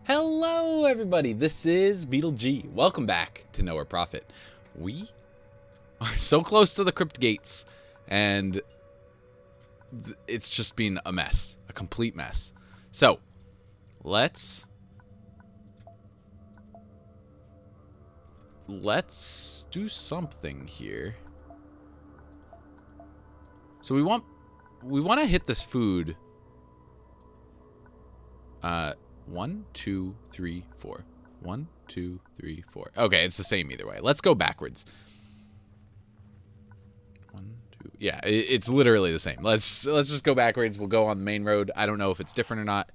Hello everybody, this is BeetleG. Welcome back to Know or Profit. We are so close to the crypt gates, and it's just been a mess, a complete mess. So, let's do something here. So we want to hit this food. 1, 2, 3, 4. 1, 2, 3, 4. Okay, it's the same either way. Let's go backwards. 1, 2. Yeah, it's literally the same. Let's just go backwards. We'll go on the main road. I don't know if it's different or not.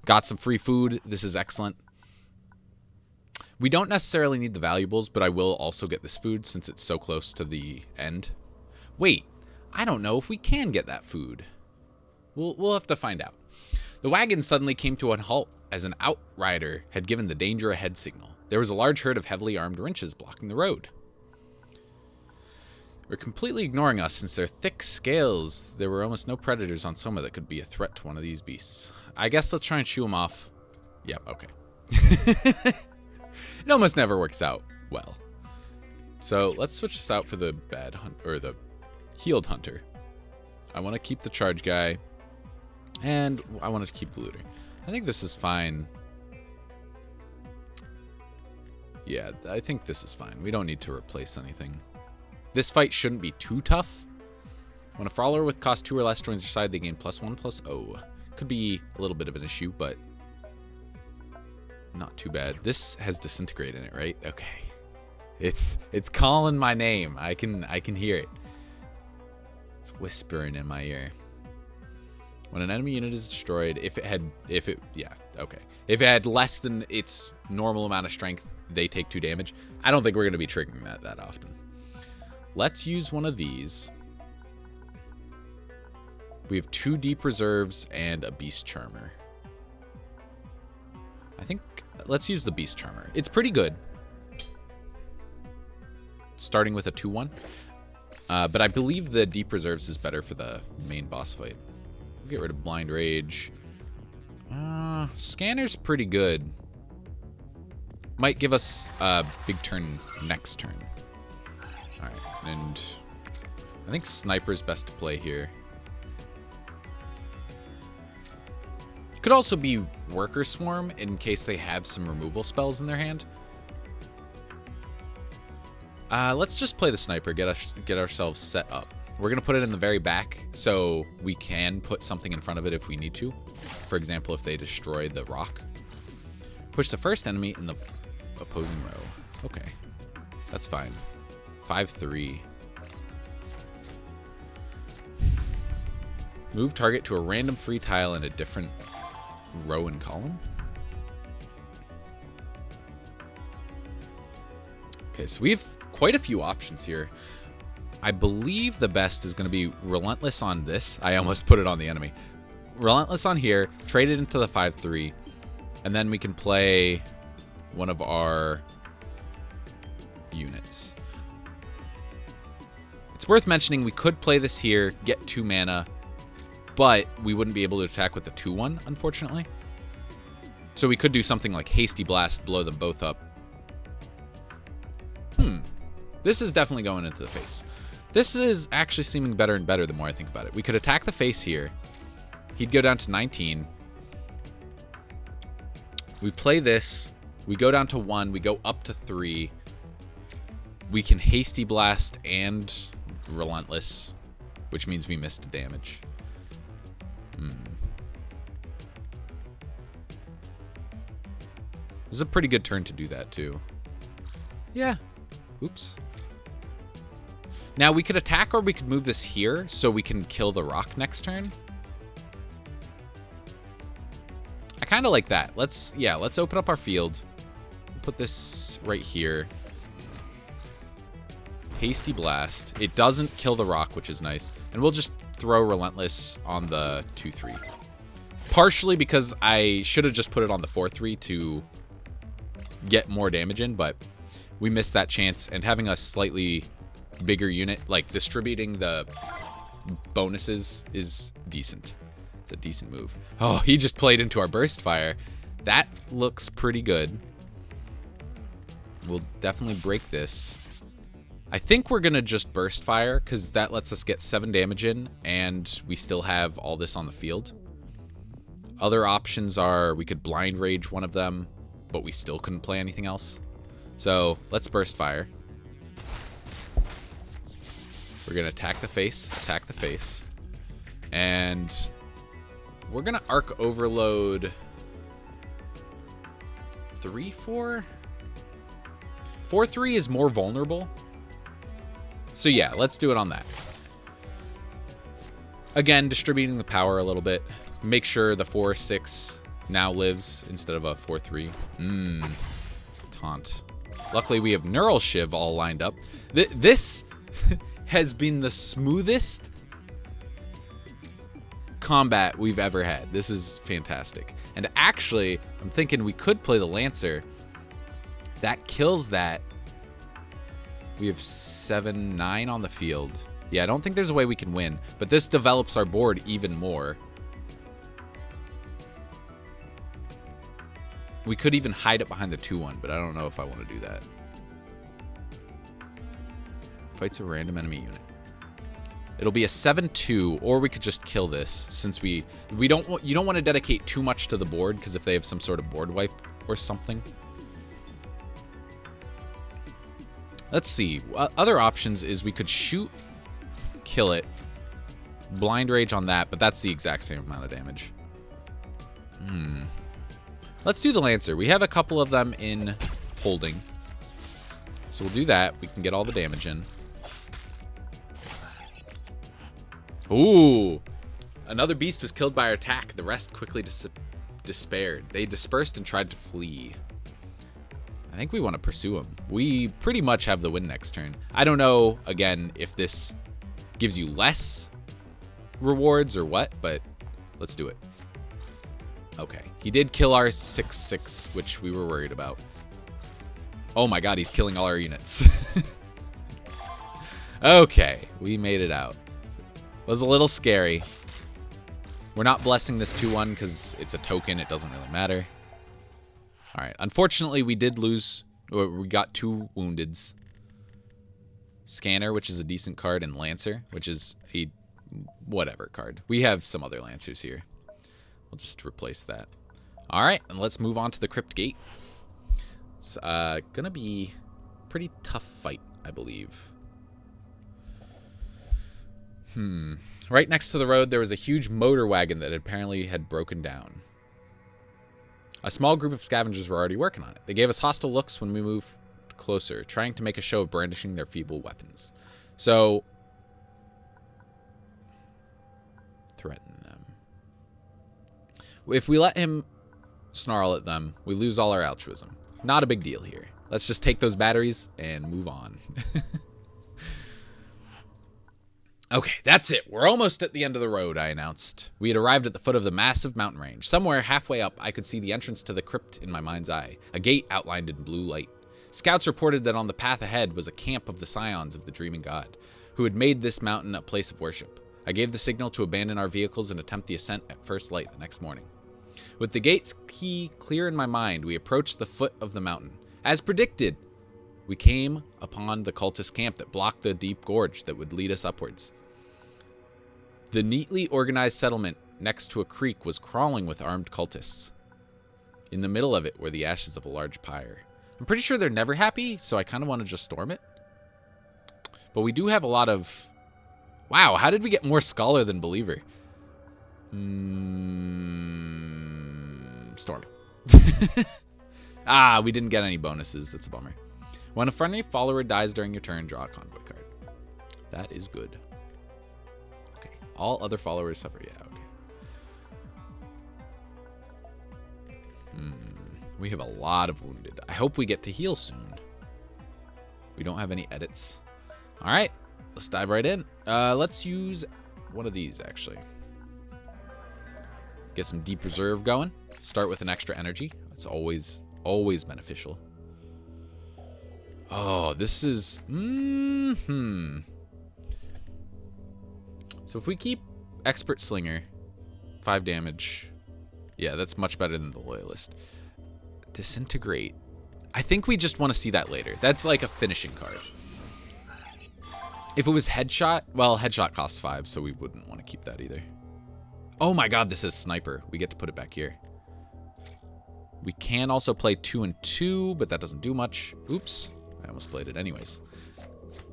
Got some free food. This is excellent. We don't necessarily need the valuables, but I will also get this food since it's so close to the end. Wait, I don't know if we can get that food. We'll have to find out. The wagon suddenly came to a halt as an outrider had given the danger ahead signal. There was a large herd of heavily armed wrenches blocking the road. They were completely ignoring us since their thick scales. There were almost no predators on Soma that could be a threat to one of these beasts. I guess let's try and shoo them off. Yep, okay. It almost never works out well. So let's switch this out for the bad hunt or the healed hunter. I want to keep the charge guy, and I want to keep the looter. I think this is fine. Yeah, I think this is fine. We don't need to replace anything. This fight shouldn't be too tough. When a follower with cost 2 or less joins your side, they gain +1/+0. Could be a little bit of an issue, but not too bad. This has disintegrate in it, right? Okay. It's calling my name. I can hear it. It's whispering in my ear. When an enemy unit is destroyed, if it had less than its normal amount of strength, they take 2 damage. I don't think we're going to be triggering that often. Let's use one of these. We have 2 deep reserves and a beast charmer. I think let's use the beast charmer. It's pretty good. Starting with a 2/1. But I believe the deep reserves is better for the main boss fight. Get rid of blind rage. Scanner's pretty good. Might give us a big turn next turn. Alright, and I think sniper's best to play here. Could also be worker swarm in case they have some removal spells in their hand. Let's just play the sniper, get ourselves set up. We're going to put it in the very back so we can put something in front of it if we need to. For example, if they destroy the rock. Push the first enemy in the opposing row. Okay, that's fine. 5-3. Move target to a random free tile in a different row and column. Okay, so we have quite a few options here. I believe the best is going to be Relentless on this. I almost put it on the enemy. Relentless on here, trade it into the 5-3, and then we can play one of our units. It's worth mentioning we could play this here, get 2 mana, but we wouldn't be able to attack with the 2/1, unfortunately. So we could do something like Hasty Blast, blow them both up. This is definitely going into the face. This is actually seeming better and better the more I think about it. We could attack the face here. He'd go down to 19. We play this. We go down to 1. We go up to 3. We can Hasty Blast and Relentless, which means we missed a damage. This is a pretty good turn to do that, too. Yeah. Oops. Now, we could attack or we could move this here so we can kill the rock next turn. I kind of like that. Let's open up our field. Put this right here. Hasty Blast. It doesn't kill the rock, which is nice. And we'll just throw Relentless on the 2-3. Partially because I should have just put it on the 4-3 to get more damage in, but we missed that chance. And having a slightly bigger unit, like distributing the bonuses, is decent. It's a decent move. Oh, he just played into our burst fire. That looks pretty good. We'll definitely break this. I think we're going to just burst fire because that lets us get 7 damage in and we still have all this on the field. Other options are we could blind rage one of them, but we still couldn't play anything else. So let's burst fire. We're going to attack the face, and we're going to arc overload 3-4? 4-3 is more vulnerable. So yeah, let's do it on that. Again, distributing the power a little bit. Make sure the 4-6 now lives instead of a 4-3. Taunt. Luckily, we have Neural Shiv all lined up. This has been the smoothest combat we've ever had. This is fantastic. And actually, I'm thinking we could play the Lancer. That kills that. We have 7-9 on the field. Yeah, I don't think there's a way we can win, but this develops our board even more. We could even hide it behind the 2-1, but I don't know if I want to do that. Fights a random enemy unit. It'll be a 7-2, or we could just kill this since you don't want to dedicate too much to the board because if they have some sort of board wipe or something. Let's see. Other options is we could shoot, kill it, blind rage on that, but that's the exact same amount of damage. Let's do the Lancer. We have a couple of them in holding. So we'll do that. We can get all the damage in. Ooh. Another beast was killed by our attack. The rest quickly despaired. They dispersed and tried to flee. I think we want to pursue them. We pretty much have the win next turn. I don't know, again, if this gives you less rewards or what, but let's do it. Okay. He did kill our 6-6, which we were worried about. Oh my god, he's killing all our units. Okay, we made it out. Was a little scary. We're not blessing this 2-1 because it's a token. It doesn't really matter. All right. Unfortunately, we did lose. We got 2 woundeds. Scanner, which is a decent card, and Lancer, which is a whatever card. We have some other Lancers here. We'll just replace that. All right, and let's move on to the Crypt Gate. It's gonna be a pretty tough fight, I believe. Right next to the road, there was a huge motor wagon that apparently had broken down. A small group of scavengers were already working on it. They gave us hostile looks when we moved closer, trying to make a show of brandishing their feeble weapons. So, threaten them. If we let him snarl at them, we lose all our altruism. Not a big deal here. Let's just take those batteries and move on. Okay, that's it. We're almost at the end of the road, I announced. We had arrived at the foot of the massive mountain range. Somewhere halfway up, I could see the entrance to the crypt in my mind's eye, a gate outlined in blue light. Scouts reported that on the path ahead was a camp of the scions of the Dreaming God, who had made this mountain a place of worship. I gave the signal to abandon our vehicles and attempt the ascent at first light the next morning. With the gate's key clear in my mind, we approached the foot of the mountain. As predicted, we came upon the cultist camp that blocked the deep gorge that would lead us upwards. The neatly organized settlement next to a creek was crawling with armed cultists. In the middle of it were the ashes of a large pyre. I'm pretty sure they're never happy, so I kind of want to just storm it. But we do have a lot of... Wow, how did we get more Scholar than Believer? Storm it. Ah, we didn't get any bonuses. That's a bummer. When a friendly follower dies during your turn, draw a convoy card. That is good. All other followers suffer. Yeah, okay. We have a lot of wounded. I hope we get to heal soon. We don't have any edits. All right, let's dive right in. Let's use one of these, actually. Get some deep reserve going. Start with an extra energy. That's always beneficial. Oh, this is... So if we keep Expert Slinger, 5 damage, Yeah, that's much better than the Loyalist. Disintegrate. I think we just want to see that later. That's like a finishing card. If it was Headshot, well, Headshot costs 5, so we wouldn't want to keep that either. Oh my god, this is Sniper. We get to put it back here. We can also play 2 and 2, but that doesn't do much. Oops. I almost played it anyways.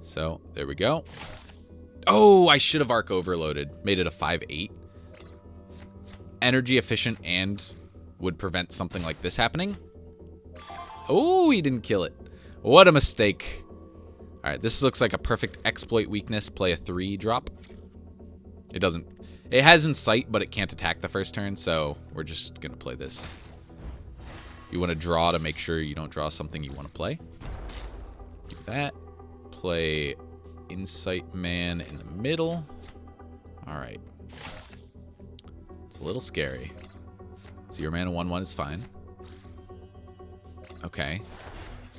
So, there we go. Oh, I should have Arc Overloaded. Made it a 5/8. Energy efficient and would prevent something like this happening. Oh, he didn't kill it. What a mistake. All right, this looks like a perfect exploit weakness. Play a 3 drop. It doesn't. It has Insight, but it can't attack the first turn, so we're just going to play this. You want to draw to make sure you don't draw something you want to play. Do that. Play Insight Man in the middle. All right. It's a little scary. 0 mana 1/1 is fine. Okay.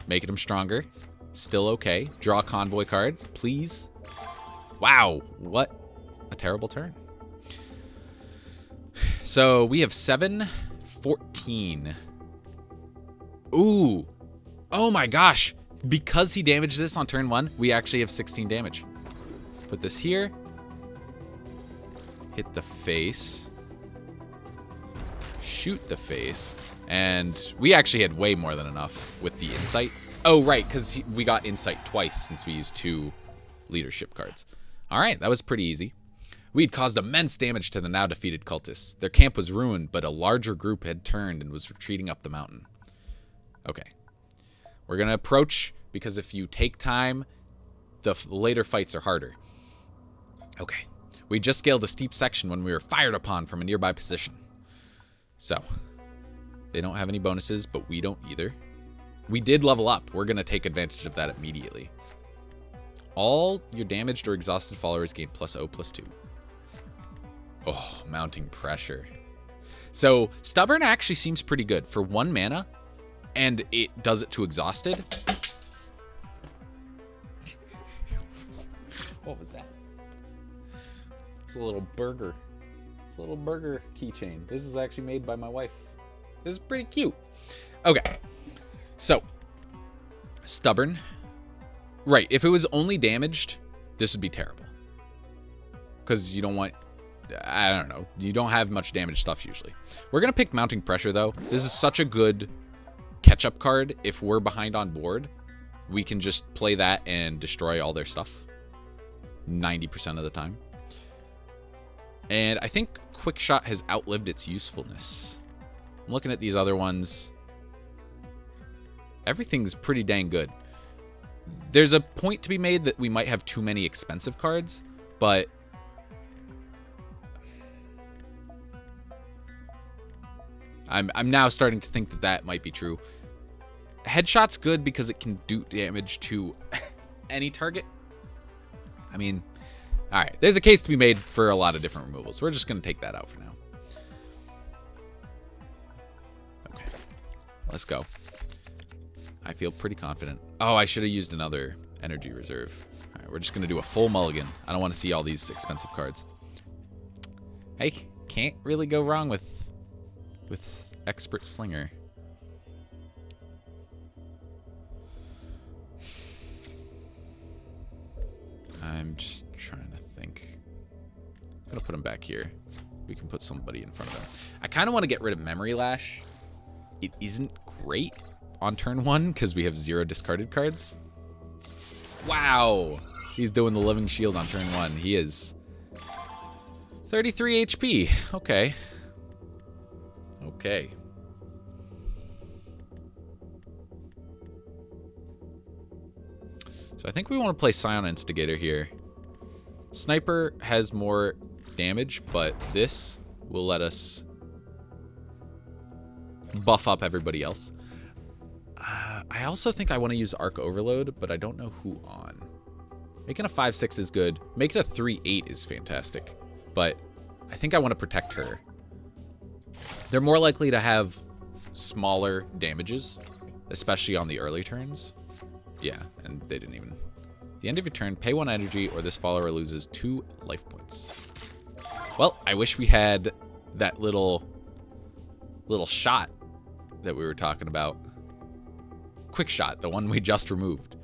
Making him stronger. Still okay. Draw a Convoy card, please. Wow. What a terrible turn. So we have 7, 14. Ooh. Oh my gosh. Because he damaged this on turn 1, we actually have 16 damage. Put this here. Hit the face. Shoot the face. And we actually had way more than enough with the Insight. Oh, right, because we got Insight twice since we used 2 leadership cards. All right, that was pretty easy. We had caused immense damage to the now defeated cultists. Their camp was ruined, but a larger group had turned and was retreating up the mountain. Okay. We're going to approach, because if you take time, the later fights are harder. Okay. We just scaled a steep section when we were fired upon from a nearby position. So, they don't have any bonuses, but we don't either. We did level up. We're going to take advantage of that immediately. All your damaged or exhausted followers gain +0/+2. Oh, mounting pressure. So, Stubborn actually seems pretty good. For 1 mana, and it does it to exhausted. What was that? It's a little burger. It's a little burger keychain. This is actually made by my wife. This is pretty cute. Okay. So, Stubborn. Right, if it was only damaged, this would be terrible. Because you don't want... I don't know. You don't have much damage stuff usually. We're going to pick Mounting Pressure, though. This is such a good catch-up card. If we're behind on board, we can just play that and destroy all their stuff 90% of the time. And I think Quick Shot has outlived its usefulness. I'm looking at these other ones. Everything's pretty dang good. There's a point to be made that we might have too many expensive cards, but I'm now starting to think that that might be true. Headshot's good because it can do damage to any target. I mean, all right, there's a case to be made for a lot of different removals. We're just going to take that out for now. Okay, let's go. I feel pretty confident. Oh, I should have used another energy reserve. All right, we're just going to do a full mulligan. I don't want to see all these expensive cards. Hey, can't really go wrong with Expert Slinger. I'm just trying to think. I'm going to put him back here. We can put somebody in front of him. I kind of want to get rid of Memory Lash. It isn't great on turn 1 because we have 0 discarded cards. Wow. He's doing the Living Shield on turn 1. He is 33 HP. Okay. Okay. So I think we want to play Scion Instigator here. Sniper has more damage, but this will let us buff up everybody else. I also think I want to use Arc Overload, but I don't know who on. Making a 5/6 is good. Making a 3/8 is fantastic. But I think I want to protect her. They're more likely to have smaller damages, especially on the early turns. Yeah, and they didn't even... At the end of your turn, pay 1 energy or this follower loses 2 life points. Well, I wish we had that little little shot that we were talking about. Quick shot, the one we just removed.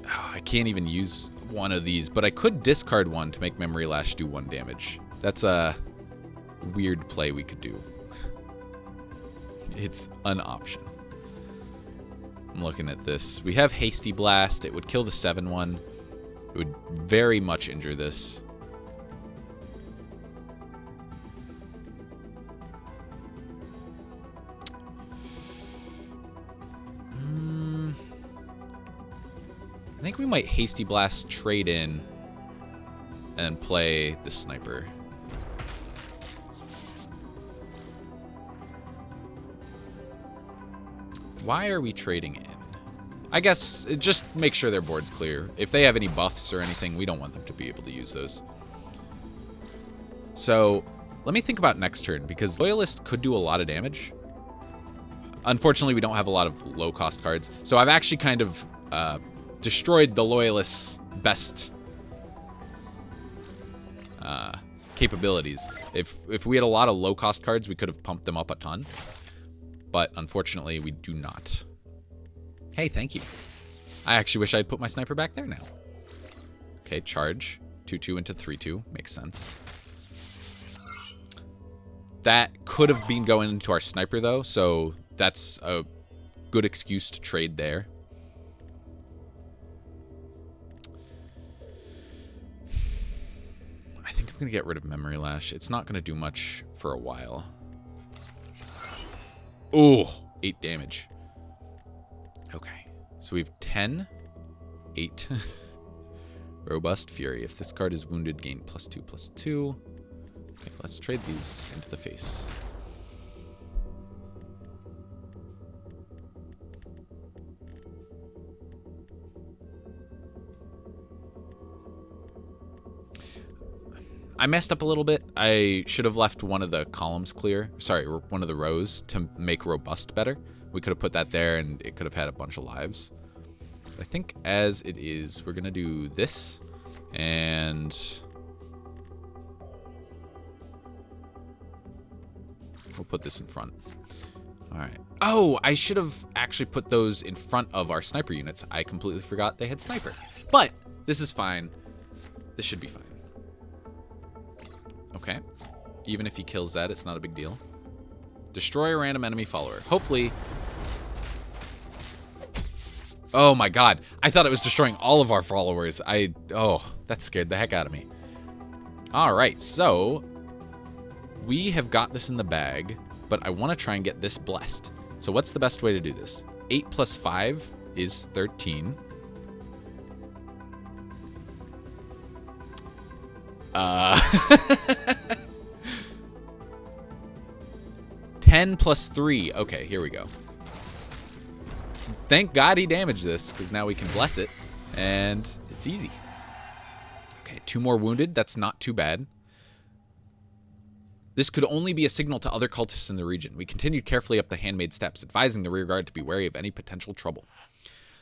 Oh, I can't even use one of these, but I could discard one to make Memory Lash do 1 damage. That's a weird play we could do. It's an option. I'm looking at this. We have Hasty Blast. It would kill the 7 one. It would very much injure this. I think we might Hasty Blast, trade in, and play the Sniper. Why are we trading in? I guess just make sure their board's clear. If they have any buffs or anything, we don't want them to be able to use those. So let me think about next turn, because Loyalist could do a lot of damage. Unfortunately, we don't have a lot of low-cost cards. So I've actually kind of destroyed the Loyalist's best capabilities. If we had a lot of low-cost cards, we could have pumped them up a ton. But unfortunately, we do not. Hey, thank you. I actually wish I'd put my Sniper back there now. Okay, charge. 2-2 into 3-2. Makes sense. That could have been going into our Sniper, though, so that's a good excuse to trade there. I think I'm going to get rid of Memory Lash. It's not going to do much for a while. Oh, 8 damage. Okay, so we have 10, 8. Robust Fury. If this card is wounded, gain +2/+2. Okay, let's trade these into the face. I messed up a little bit. I should have left one of the columns clear. Sorry, one of the rows to make robust better. We could have put that there and it could have had a bunch of lives. But I think as it is, we're going to do this and we'll put this in front. All right. Oh, I should have actually put those in front of our Sniper units. I completely forgot they had Sniper. But this is fine. This should be fine. Okay. Even if he kills that, it's not a big deal. Destroy a random enemy follower. Hopefully. Oh my god. I thought it was destroying all of our followers. Oh, that scared the heck out of me. Alright, so we have got this in the bag, but I want to try and get this blessed. So what's the best way to do this? 8 plus 5 is 13. 10 plus 3. Okay, here we go. Thank God he damaged this, because now we can bless it, and it's easy. Okay, 2 more wounded. That's not too bad. This could only be a signal to other cultists in the region. We continued carefully up the handmade steps, advising the rearguard to be wary of any potential trouble.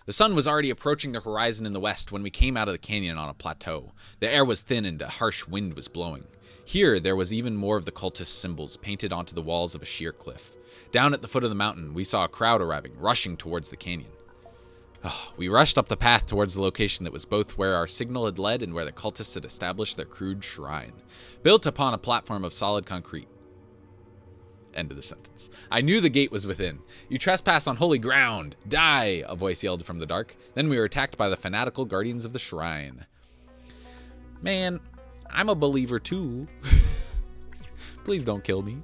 The sun was already approaching the horizon in the west when we came out of the canyon on a plateau. The air was thin and a harsh wind was blowing. Here, there was even more of the cultist symbols painted onto the walls of a sheer cliff. Down at the foot of the mountain, we saw a crowd arriving, rushing towards the canyon. We rushed up the path towards the location that was both where our signal had led and where the cultists had established their crude shrine, built upon a platform of solid concrete. End of the sentence. I knew the gate was within. You trespass on holy ground. Die, a voice yelled from the dark. Then we were attacked by the fanatical guardians of the shrine. Man, I'm a believer too. Please don't kill me.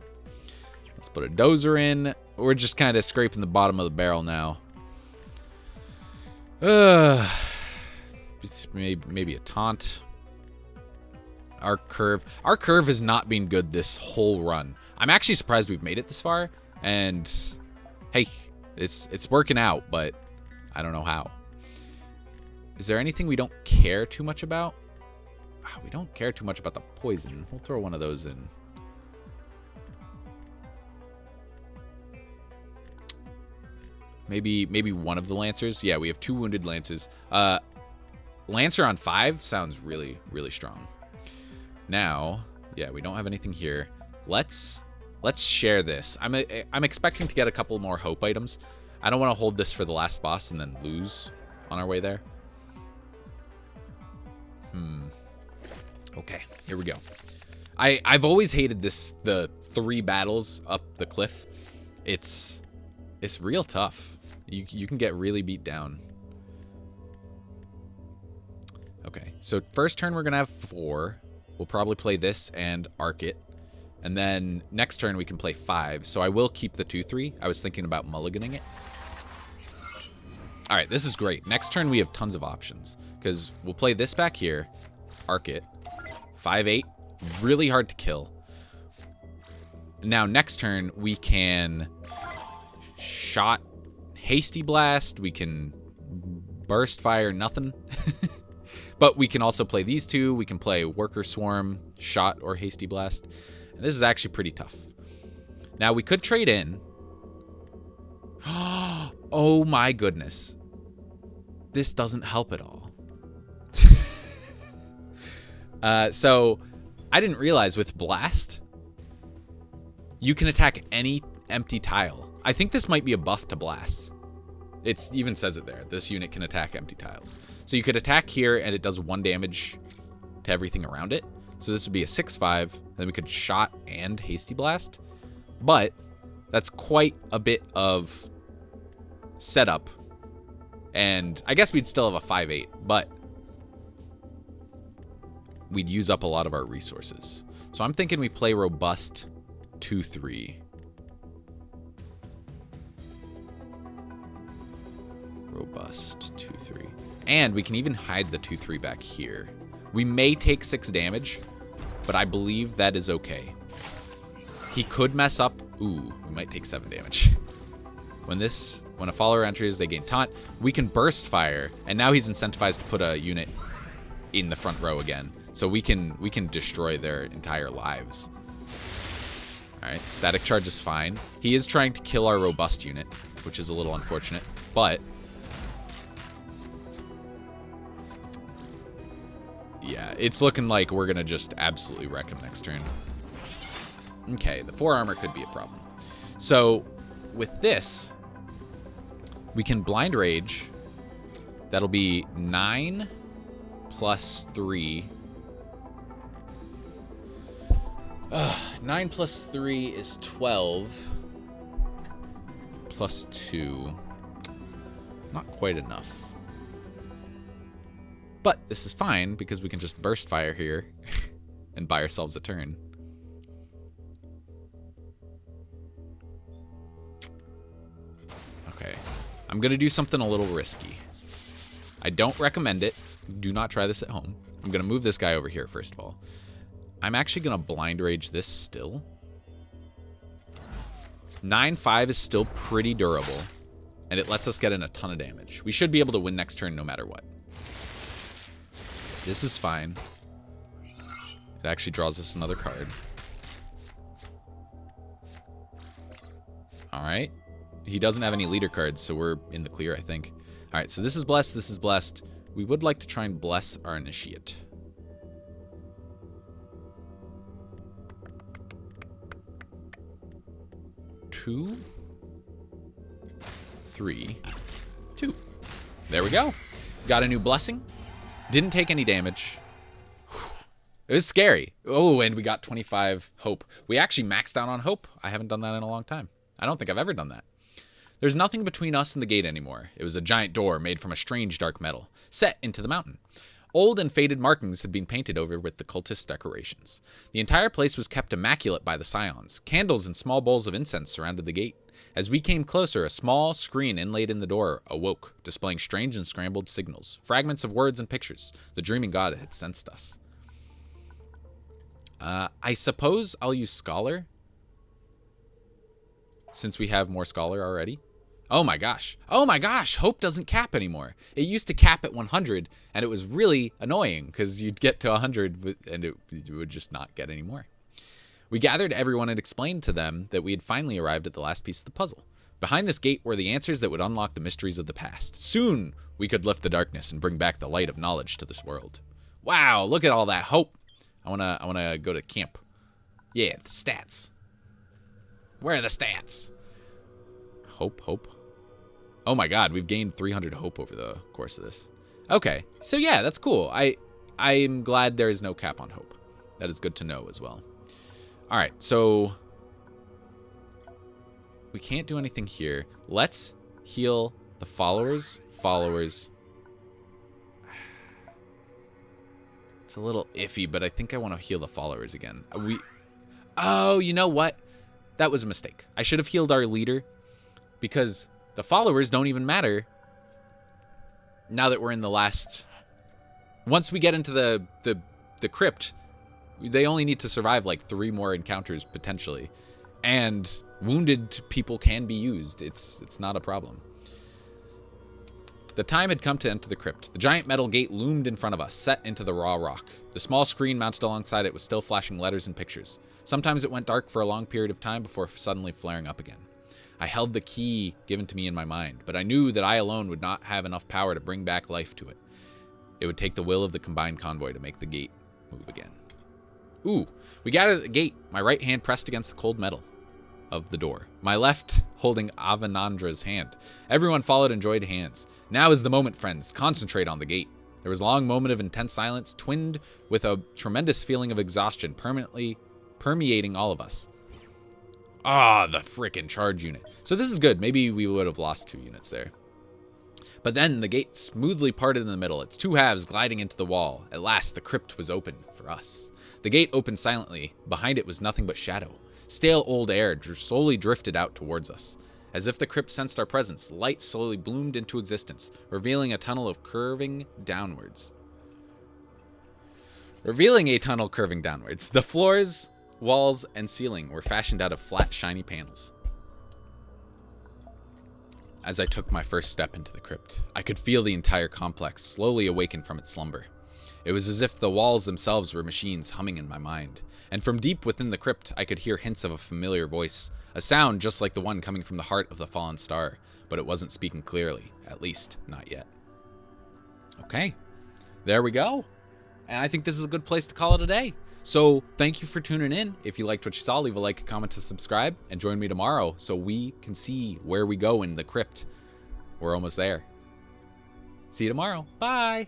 Let's put a dozer in. We're just kind of scraping the bottom of the barrel now. Maybe a taunt. Our curve has not been good this whole run. I'm actually surprised we've made it this far, and hey, it's working out, but I don't know how. Is there anything we don't care too much about? We don't care too much about the poison. We'll throw one of those in. Maybe one of the Lancers. Yeah, we have 2 wounded Lancers. Lancer on 5 sounds really, really strong. Now, yeah, we don't have anything here. let's share this. I'm expecting to get a couple more hope items. I don't want to hold this for the last boss and then lose on our way there. Okay, here we go. I've always hated the 3 battles up the cliff. It's real tough. You can get really beat down. Okay, so first turn we're gonna have 4. We'll probably play this and arc it. And then next turn we can play 5. So I will keep the 2-3. I was thinking about mulliganing it. All right, this is great. Next turn we have tons of options because we'll play this back here, arc it, 5-8, really hard to kill. Now next turn we can shot, hasty blast, we can burst fire, nothing. But we can also play these 2. We can play worker swarm, shot, or hasty blast. And this is actually pretty tough. Now we could trade in. Oh my goodness. This doesn't help at all. So I didn't realize with blast, you can attack any empty tile. I think this might be a buff to blast. It even says it there. This unit can attack empty tiles. So you could attack here and it does 1 damage to everything around it. So this would be a 6-5. Then we could shot and hasty blast. But that's quite a bit of setup. And I guess we'd still have a 5-8, but we'd use up a lot of our resources. So I'm thinking we play robust 2-3. Robust 2-3. And we can even hide the 2-3 back here. We may take 6 damage, but I believe that is okay. He could mess up. Ooh, we might take 7 damage. When a follower enters, they gain taunt. We can burst fire, and now he's incentivized to put a unit in the front row again. So we can destroy their entire lives. All right, static charge is fine. He is trying to kill our robust unit, which is a little unfortunate, but yeah, it's looking like we're gonna just absolutely wreck him next turn. Okay, the 4 armor could be a problem. So with this, we can blind rage. That'll be 9 plus 3. 9 plus 3 is 12. Plus 2. Not quite enough. But this is fine because we can just burst fire here and buy ourselves a turn. Okay. I'm going to do something a little risky. I don't recommend it. Do not try this at home. I'm going to move this guy over here, first of all. I'm actually going to blind rage this still. 9-5 is still pretty durable, and it lets us get in a ton of damage. We should be able to win next turn no matter what. This is fine. It actually draws us another card. All right. He doesn't have any leader cards, so we're in the clear, I think. All right, so this is blessed. This is blessed. We would like to try and bless our initiate. 2, 3, 2. There we go. Got a new blessing. Didn't take any damage. It was scary. Oh, and we got 25 hope. We actually maxed out on hope. I haven't done that in a long time. I don't think I've ever done that. There's nothing between us and the gate anymore. It was a giant door made from a strange dark metal, set into the mountain. Old and faded markings had been painted over with the cultist decorations. The entire place was kept immaculate by the scions. Candles and small bowls of incense surrounded the gate. As we came closer, a small screen inlaid in the door awoke, displaying strange and scrambled signals, fragments of words and pictures. The dreaming god had sensed us. I suppose I'll use Scholar, since we have more Scholar already. Oh my gosh. Oh my gosh. Hope doesn't cap anymore. It used to cap at 100, and it was really annoying because you'd get to 100 and it would just not get any more. We gathered everyone and explained to them that we had finally arrived at the last piece of the puzzle. Behind this gate were the answers that would unlock the mysteries of the past. Soon, we could lift the darkness and bring back the light of knowledge to this world. Wow, look at all that hope. I wanna go to camp. Yeah, the stats. Where are the stats? Hope. Oh my god, we've gained 300 hope over the course of this. Okay, so yeah, that's cool. I'm glad there is no cap on hope. That is good to know as well. All right, so we can't do anything here. Let's heal the followers. It's a little iffy, but I think I want to heal the followers again. Oh, you know what? That was a mistake. I should have healed our leader because the followers don't even matter now that we're in the last... Once we get into the crypt, they only need to survive like 3 more encounters potentially. And wounded people can be used. It's not a problem. The time had come to enter the crypt. The giant metal gate loomed in front of us, set into the raw rock. The small screen mounted alongside it was still flashing letters and pictures. Sometimes it went dark for a long period of time before suddenly flaring up again. I held the key given to me in my mind, but I knew that I alone would not have enough power to bring back life to it. It would take the will of the combined convoy to make the gate move again. Ooh, we got out of the gate, my right hand pressed against the cold metal of the door, my left holding Avanandra's hand. Everyone followed and joined hands. Now is the moment, friends. Concentrate on the gate. There was a long moment of intense silence, twinned with a tremendous feeling of exhaustion permanently permeating all of us. Ah, the frickin' charge unit. So this is good. Maybe we would have lost 2 units there. But then the gate smoothly parted in the middle, its 2 halves gliding into the wall. At last, the crypt was open for us. The gate opened silently. Behind it was nothing but shadow. Stale old air slowly drifted out towards us. As if the crypt sensed our presence, light slowly bloomed into existence, revealing a tunnel curving downwards. The floors, walls, and ceiling were fashioned out of flat, shiny panels. As I took my first step into the crypt, I could feel the entire complex slowly awaken from its slumber. It was as if the walls themselves were machines humming in my mind. And from deep within the crypt, I could hear hints of a familiar voice, a sound just like the one coming from the heart of the fallen star, but it wasn't speaking clearly, at least not yet. Okay, there we go. And I think this is a good place to call it a day. So thank you for tuning in. If you liked what you saw, leave a like, a comment, to subscribe, and join me tomorrow so we can see where we go in the crypt. We're almost there. See you tomorrow. Bye.